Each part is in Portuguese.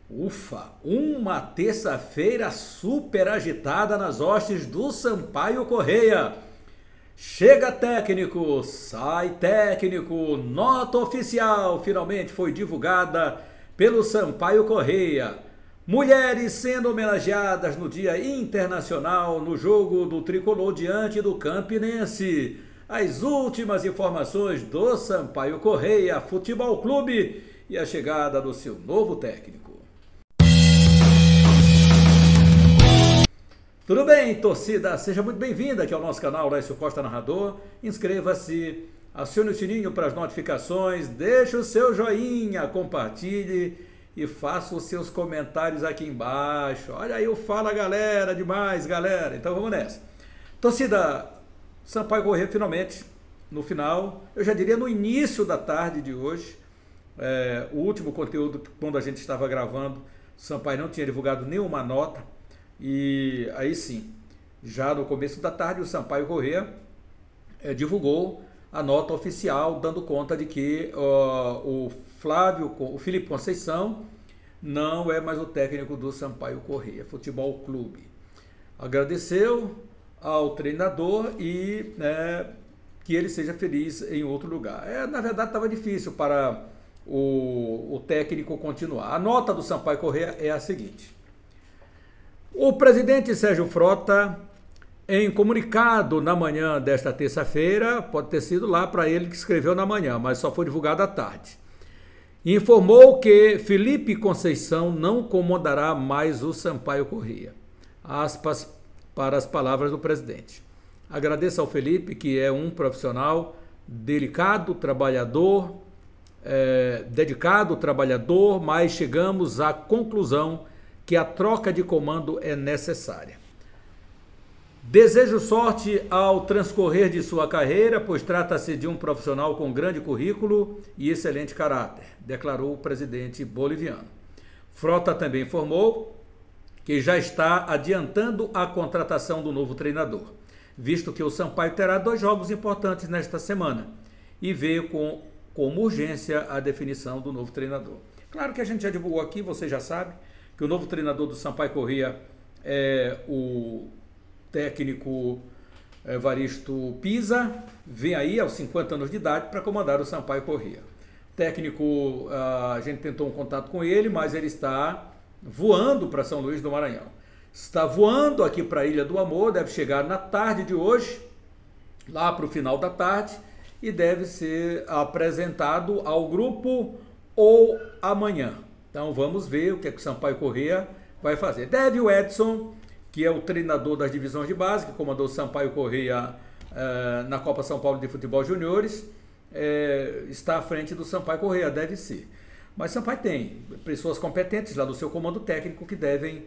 Ufa, uma terça-feira super agitada nas hostes do Sampaio Corrêa. Chega técnico, sai técnico, nota oficial finalmente foi divulgada pelo Sampaio Corrêa. Mulheres sendo homenageadas no Dia Internacional no jogo do Tricolor diante do Campinense. As últimas informações do Sampaio Corrêa Futebol Clube e a chegada do seu novo técnico. Tudo bem, torcida? Seja muito bem-vinda aqui ao nosso canal Laércio Costa Narrador. Inscreva-se, acione o sininho para as notificações, deixe o seu joinha, compartilhe e faça os seus comentários aqui embaixo. Olha aí o Fala Galera, demais galera. Então vamos nessa. Torcida, Sampaio Corrêa finalmente, no final, eu já diria no início da tarde de hoje, o último conteúdo, quando a gente estava gravando, Sampaio não tinha divulgado nenhuma nota. E aí sim, já no começo da tarde, o Sampaio Corrêa divulgou a nota oficial, dando conta de que o Felipe Conceição não é mais o técnico do Sampaio Corrêa Futebol Clube. Agradeceu ao treinador e que ele seja feliz em outro lugar. Na verdade, estava difícil para o técnico continuar. A nota do Sampaio Corrêa é a seguinte: o presidente Sérgio Frota, em comunicado na manhã desta terça-feira, pode ter sido lá para ele que escreveu na manhã, mas só foi divulgado à tarde, informou que Felipe Conceição não comandará mais o Sampaio Corrêa. Aspas para as palavras do presidente. Agradeço ao Felipe, que é um profissional delicado, trabalhador, dedicado, trabalhador, mas chegamos à conclusão que a troca de comando é necessária. Desejo sorte ao transcorrer de sua carreira, pois trata-se de um profissional com grande currículo e excelente caráter, declarou o presidente boliviano. Frota também informou que já está adiantando a contratação do novo treinador, visto que o Sampaio terá 2 jogos importantes nesta semana e veio como urgência a definição do novo treinador. Claro que a gente já divulgou aqui, você já sabe, que o novo treinador do Sampaio Corrêa é o técnico Evaristo Pisa, vem aí aos 50 anos de idade para comandar o Sampaio Corrêa. Técnico, a gente tentou um contato com ele, mas ele está voando para São Luís do Maranhão. Está voando aqui para a Ilha do Amor, deve chegar na tarde de hoje, lá para o final da tarde, e deve ser apresentado ao grupo ou amanhã. Então vamos ver o que o Sampaio Corrêa vai fazer. Deve o Edson, que é o treinador das divisões de base, que comandou o Sampaio Corrêa na Copa São Paulo de Futebol Juniores, está à frente do Sampaio Corrêa, deve ser. Mas Sampaio tem pessoas competentes lá do seu comando técnico que devem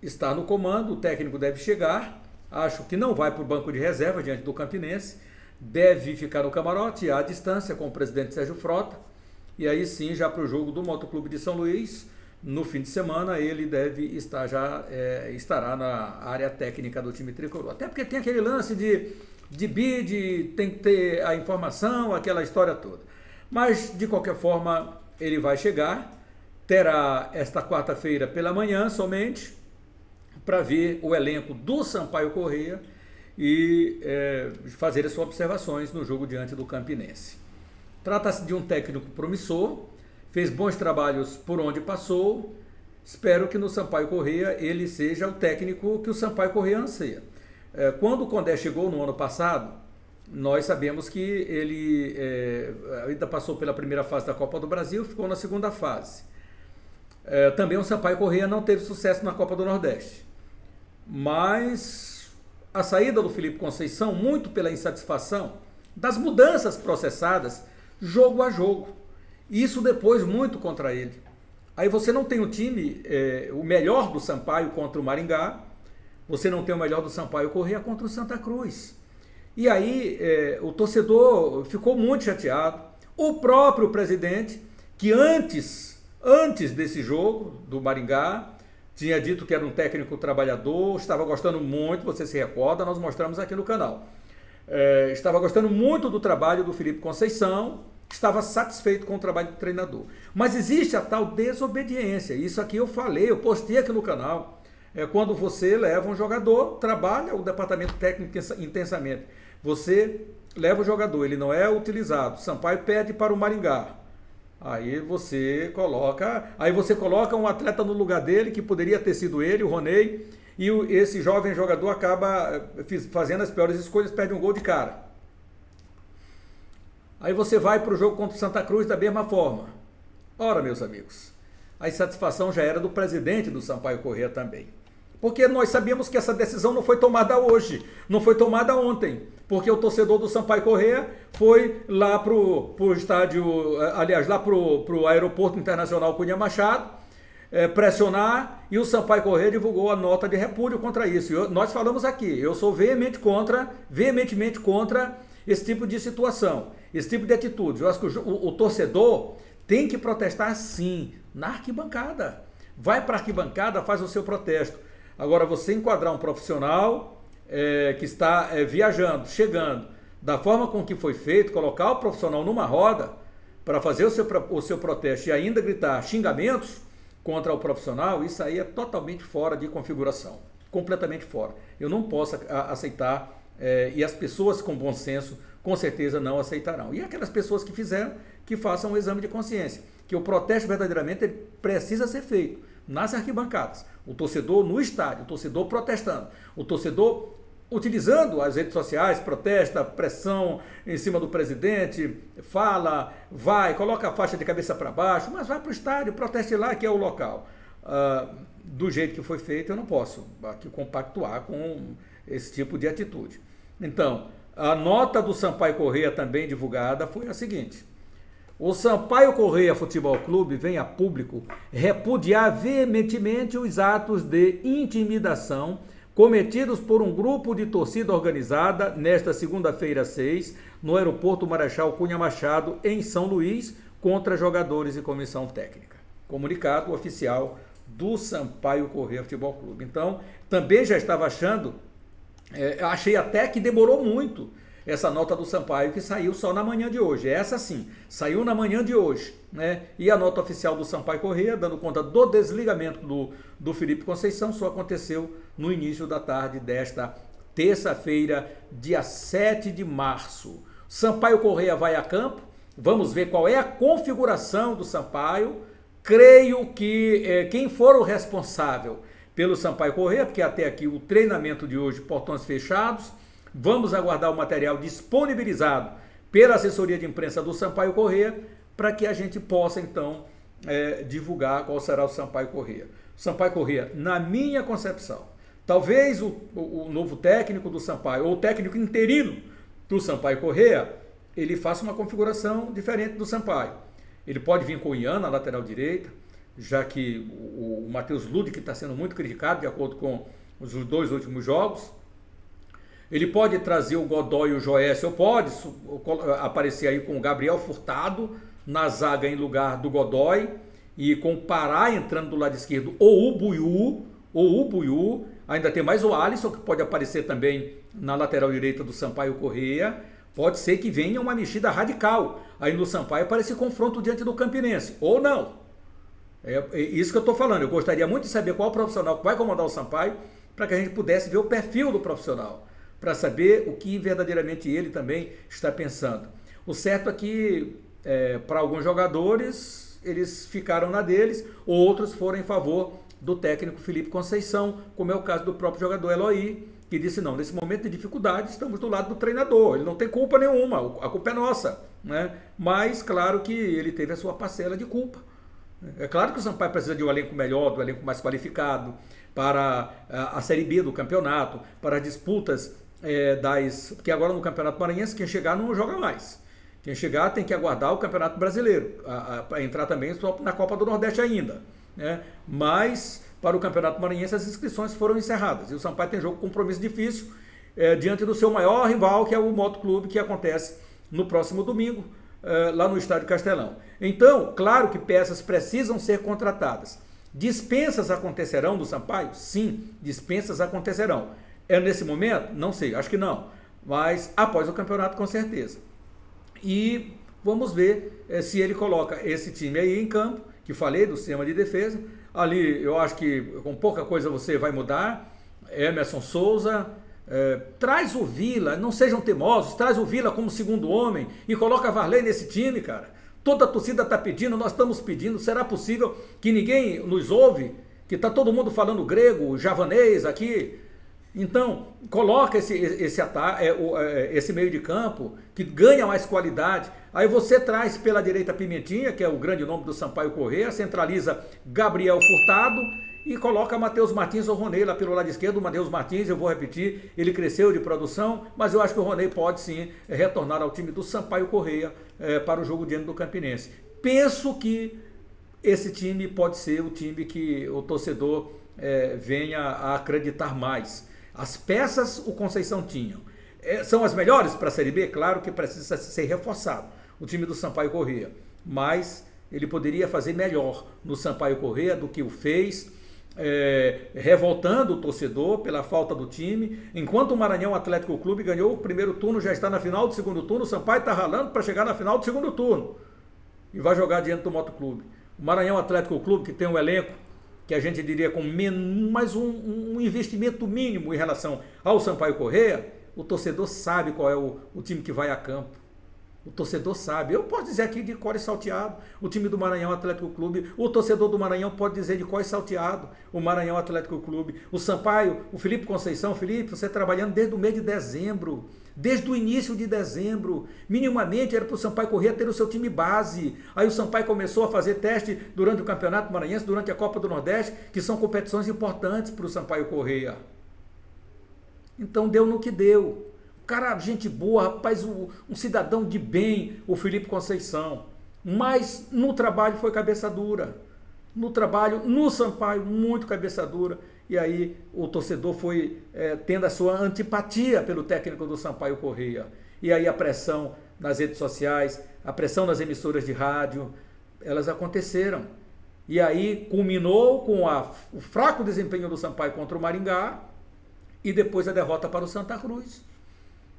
estar no comando. O técnico deve chegar, acho que não vai para o banco de reserva diante do Campinense, deve ficar no camarote à distância com o presidente Sérgio Frota. E aí sim, já para o jogo do Motoclube de São Luís, no fim de semana, ele deve estar estará na área técnica do time tricolor. Até porque tem aquele lance de bid, tem que ter a informação, aquela história toda. Mas, de qualquer forma, ele vai chegar, terá esta quarta-feira pela manhã somente, para ver o elenco do Sampaio Corrêa e fazer as suas observações no jogo diante do Campinense. Trata-se de um técnico promissor, fez bons trabalhos por onde passou. Espero que no Sampaio Corrêa ele seja o técnico que o Sampaio Corrêa anseia. Quando o Condé chegou no ano passado, nós sabemos que ele ainda passou pela primeira fase da Copa do Brasil, ficou na segunda fase. Também o Sampaio Corrêa não teve sucesso na Copa do Nordeste. Mas a saída do Felipe Conceição, muito pela insatisfação das mudanças processadas, jogo a jogo. Isso depois muito contra ele. Aí você não tem o time, o melhor do Sampaio contra o Maringá, você não tem o melhor do Sampaio Corrêa contra o Santa Cruz. E aí o torcedor ficou muito chateado. O próprio presidente, que antes desse jogo do Maringá, tinha dito que era um técnico trabalhador, estava gostando muito, você se recorda, nós mostramos aqui no canal. Estava gostando muito do trabalho do Felipe Conceição estava satisfeito com o trabalho do treinador. Mas existe a tal desobediência. Isso aqui eu falei, eu postei aqui no canal. É quando você leva um jogador, trabalha o departamento técnico intensamente. Você leva o jogador, ele não é utilizado. Sampaio pede para o Maringá. Aí você coloca um atleta no lugar dele, que poderia ter sido ele, o Roney, e esse jovem jogador acaba fazendo as piores escolhas, perde um gol de cara. Aí você vai para o jogo contra o Santa Cruz da mesma forma. Ora, meus amigos, a insatisfação já era do presidente do Sampaio Corrêa também. Porque nós sabíamos que essa decisão não foi tomada hoje, não foi tomada ontem. Porque o torcedor do Sampaio Corrêa foi lá para o estádio, aliás, lá para o Aeroporto Internacional Cunha Machado, pressionar, e o Sampaio Corrêa divulgou a nota de repúdio contra isso. Nós falamos aqui, eu sou veementemente contra esse tipo de situação, esse tipo de atitude. Eu acho que o torcedor tem que protestar sim, na arquibancada. Vai para a arquibancada, faz o seu protesto. Agora, você enquadrar um profissional que está viajando, chegando, da forma com que foi feito, colocar o profissional numa roda para fazer o seu protesto e ainda gritar xingamentos contra o profissional, isso aí é totalmente fora de configuração, completamente fora. Eu não posso aceitar, e as pessoas com bom senso com certeza não aceitarão. E aquelas pessoas que fizeram, que façam um exame de consciência, que o protesto verdadeiramente ele precisa ser feito nas arquibancadas, o torcedor no estádio, o torcedor protestando, o torcedor utilizando as redes sociais, protesta, pressão em cima do presidente, fala, coloca a faixa de cabeça para baixo, mas vai para o estádio, proteste lá, que é o local. Do jeito que foi feito, eu não posso aqui compactuar com esse tipo de atitude. Então, a nota do Sampaio Corrêa também divulgada foi a seguinte: o Sampaio Corrêa Futebol Clube vem a público repudiar veementemente os atos de intimidação cometidos por um grupo de torcida organizada nesta segunda-feira 6, no Aeroporto Marechal Cunha Machado, em São Luís, contra jogadores e comissão técnica. Comunicado oficial do Sampaio Corrêa Futebol Clube. Então, também já estava achei até que demorou muito essa nota do Sampaio, que saiu só na manhã de hoje. Essa sim, saiu na manhã de hoje, né? E a nota oficial do Sampaio Corrêa, dando conta do desligamento do Felipe Conceição, só aconteceu no início da tarde desta terça-feira, dia 7 de março. Sampaio Corrêa vai a campo, vamos ver qual é a configuração do Sampaio. Creio que quem for o responsável pelo Sampaio Corrêa, porque até aqui o treinamento de hoje, portões fechados. Vamos aguardar o material disponibilizado pela assessoria de imprensa do Sampaio Corrêa para que a gente possa, então, divulgar qual será o Sampaio Corrêa. O Sampaio Corrêa, na minha concepção, talvez o novo técnico do Sampaio, ou o técnico interino do Sampaio Corrêa, ele faça uma configuração diferente do Sampaio. Ele pode vir com o Ian na lateral direita, já que o Matheus Ludic está sendo muito criticado, de acordo com os 2 últimos jogos. Ele pode trazer o Godoy e o Joécio, ou pode aparecer aí com o Gabriel Furtado na zaga em lugar do Godoy, e com o Pará entrando do lado esquerdo, ou o Buiú, ainda tem mais o Alisson, que pode aparecer também na lateral direita do Sampaio Corrêa. Pode ser que venha uma mexida radical aí no Sampaio para esse confronto diante do Campinense, ou não. É isso que eu estou falando. Eu gostaria muito de saber qual profissional que vai comandar o Sampaio, para que a gente pudesse ver o perfil do profissional, para saber o que verdadeiramente ele também está pensando. O certo é que, para alguns jogadores, eles ficaram na deles, outros foram em favor do técnico Felipe Conceição, como é o caso do próprio jogador Eloy, que disse: não, nesse momento de dificuldade estamos do lado do treinador, ele não tem culpa nenhuma, a culpa é nossa, né? Mas claro que ele teve a sua parcela de culpa. É claro que o Sampaio precisa de um elenco melhor, do elenco mais qualificado, para a Série B do campeonato, para as disputas porque agora no Campeonato Maranhense quem chegar não joga mais. Quem chegar tem que aguardar o Campeonato Brasileiro, para entrar também só na Copa do Nordeste ainda, né? Mas para o Campeonato Maranhense as inscrições foram encerradas, e o Sampaio tem jogo compromisso difícil diante do seu maior rival, que é o Moto Clube, que acontece no próximo domingo, lá no Estádio Castelão. Então, claro que peças precisam ser contratadas. Dispensas acontecerão do Sampaio? Sim, dispensas acontecerão. É nesse momento? Não sei, acho que não. Mas após o campeonato, com certeza. E vamos ver se ele coloca esse time aí em campo, que falei do sistema de defesa. Ali eu acho que com pouca coisa você vai mudar. Emerson Souza, traz o Vila, não sejam teimosos, traz o Vila como segundo homem e coloca Varley nesse time, cara. Toda a torcida está pedindo, nós estamos pedindo. Será possível que ninguém nos ouve? Que está todo mundo falando grego, javanês aqui? Então, coloca esse meio de campo que ganha mais qualidade. Aí você traz pela direita Pimentinha, que é o grande nome do Sampaio Corrêa, centraliza Gabriel Furtado e coloca Matheus Martins ou Ronei lá pelo lado esquerdo. O Matheus Martins, eu vou repetir, ele cresceu de produção, mas eu acho que o Ronei pode sim retornar ao time do Sampaio Corrêa para o jogo diante do Campinense. Penso que esse time pode ser o time que o torcedor venha a acreditar mais. As peças o Conceição tinha. São as melhores para a Série B? Claro que precisa ser reforçado o time do Sampaio Corrêa, mas ele poderia fazer melhor no Sampaio Corrêa do que o fez, revoltando o torcedor pela falta do time. Enquanto o Maranhão Atlético Clube ganhou o primeiro turno, já está na final do segundo turno, o Sampaio está ralando para chegar na final do segundo turno e vai jogar diante do Motoclube. O Maranhão Atlético Clube, que tem um elenco que a gente diria com mais um investimento mínimo em relação ao Sampaio Corrêa, o torcedor sabe qual é o time que vai a campo. O torcedor sabe. Eu posso dizer aqui de cor e salteado o time do Maranhão Atlético Clube. O torcedor do Maranhão pode dizer de cor e salteado o Maranhão Atlético Clube. O Sampaio, o Felipe Conceição. Felipe, você trabalhando desde o mês de dezembro. Desde o início de dezembro. Minimamente era para o Sampaio Corrêa ter o seu time base. Aí o Sampaio começou a fazer teste durante o Campeonato Maranhense, durante a Copa do Nordeste, que são competições importantes para o Sampaio Corrêa. Então deu no que deu. Cara, gente boa, rapaz, um cidadão de bem, o Felipe Conceição. Mas no trabalho foi cabeça dura. No trabalho, no Sampaio, muito cabeça dura. E aí o torcedor foi tendo a sua antipatia pelo técnico do Sampaio Corrêa. E aí a pressão nas redes sociais, a pressão nas emissoras de rádio, elas aconteceram. E aí culminou com o fraco desempenho do Sampaio contra o Maringá e depois a derrota para o Santa Cruz.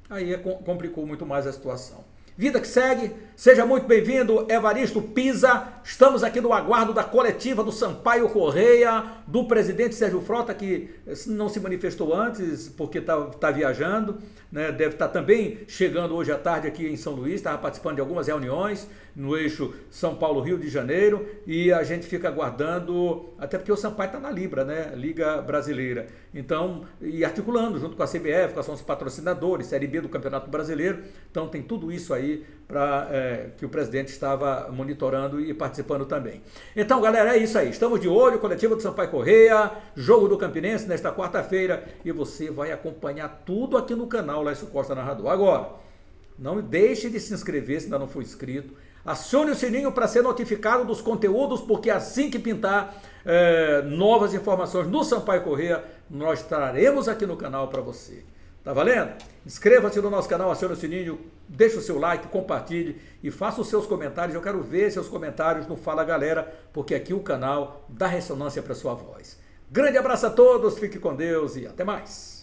Aí complicou muito mais a situação. Vida que segue, seja muito bem-vindo, Evaristo Pisa. Estamos aqui no aguardo da coletiva do Sampaio Corrêa, do presidente Sérgio Frota, que não se manifestou antes porque está viajando, né? Deve estar também chegando hoje à tarde aqui em São Luís, estava participando de algumas reuniões no eixo São Paulo-Rio de Janeiro, e a gente fica aguardando, até porque o Sampaio está na Libra, né? Liga Brasileira. Então, e articulando junto com a CBF, com os patrocinadores, Série B do Campeonato Brasileiro. Então tem tudo isso aí que o presidente estava monitorando e participando também. Então, galera, é isso aí. Estamos de olho, coletiva do Sampaio Corrêa, jogo do Campinense nesta quarta-feira, e você vai acompanhar tudo aqui no canal Laício Costa Narrador. Agora, não deixe de se inscrever se ainda não for inscrito. Acione o sininho para ser notificado dos conteúdos, porque assim que pintar novas informações no Sampaio Corrêa, nós traremos aqui no canal para você. Tá valendo? Inscreva-se no nosso canal, acione o sininho, deixe o seu like, compartilhe e faça os seus comentários. Eu quero ver seus comentários no Fala Galera, porque aqui o canal dá ressonância para sua voz. Grande abraço a todos, fique com Deus e até mais.